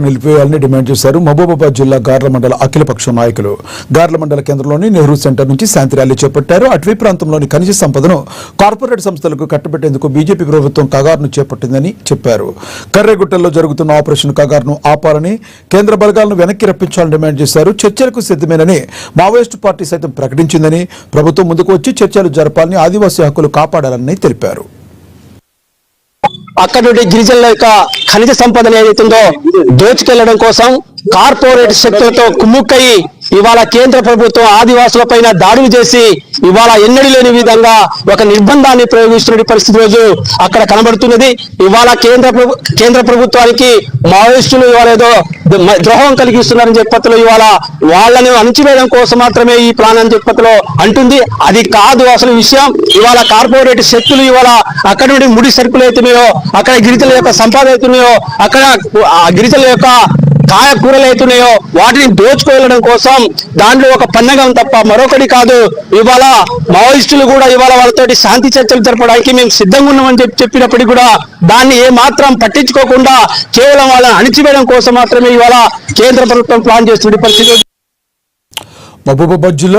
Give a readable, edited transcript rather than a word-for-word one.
నిలిపివేయాలని demand చేశారు మహబూబాబాద్ జిల్లా గార్ల మండల అఖిలపక్ష నాయకులు. గార్ల మండల కేంద్రంలోని నెహ్రూ సెంటర్ నుంచి శాంతి ర్యాలీ చేపట్టారు. అటవీ ప్రాంతంలోని ఖనిజ సంపదను కార్పొరేట్ సంస్థలకు కట్టబెట్టేందుకు బీజేపీ ప్రభుత్వం కగారును చేపట్టిందని చెప్పారు. కర్రెగుట్టల్లో జరుగుతున్న ఆపరేషన్ కగారును ఆపాలని, కేంద్ర బలగాలను వెనక్కి రప్పించాలని డిమాండ్ చేశారు. చర్చలకు సిద్ధమేనని మావోయిస్టు పార్టీ సైతం ప్రకటించిందని, ప్రభుత్వం ముందుకు వచ్చి చర్చలు జరపాలని, ఆదివాసీ హక్కులు కాపాడాలని తెలిపారు. అక్కడ నుండి గిరిజనుల యొక్క ఖనిజ సంపదను ఏదైతుందో దోచుకెళ్లడం కోసం కార్పొరేట్ శక్తులతో కుమ్ముక్కయి ఇవాళ కేంద్ర ప్రభుత్వం ఆదివాసుల పైన దాడులు చేసి ఇవాళ ఎన్నడూ లేని విధంగా ఒక నిర్బంధాన్ని ప్రయోగిస్తున్న పరిస్థితి రోజు అక్కడ కనబడుతున్నది. ఇవాళ కేంద్ర ప్రభుత్వానికి మావోయిస్టులు ఇవాళ ఏదో ద్రోహం కలిగిస్తున్నారని చెప్పత్తులో ఇవాళ వాళ్ళని అణచివేయడం కోసం మాత్రమే ఈ ప్లాన్ అని చెప్పత్తులో అంటుంది. అది కాదు అసలు విషయం. ఇవాళ కార్పొరేట్ శక్తులు ఇవాళ అక్కడ నుండి ముడి సరుకులు అవుతున్నాయో, అక్కడ గిరిజనుల యొక్క సంపాదన అవుతున్నాయో, అక్కడ గిరిజనుల యొక్క కాయకూరలు అవుతున్నాయో వాటిని దోచుకోవడం కోసం దాంట్లో ఒక పన్నగం తప్ప మరొకటి కాదు. ఇవాళ మావోయిస్టులు కూడా ఇవాళ వాళ్ళతోటి శాంతి చర్చలు జరపడానికి మేము సిద్ధంగా ఉన్నామని చెప్పినప్పటికీ కూడా దాన్ని ఏ మాత్రం పట్టించుకోకుండా కేవలం వాళ్ళని అణిచివేయడం కోసం మాత్రమే ఇవాళ కేంద్ర ప్రభుత్వం ప్లాన్ చేస్తున్న పరిస్థితి. మహబూబాబాద్ జిల్లా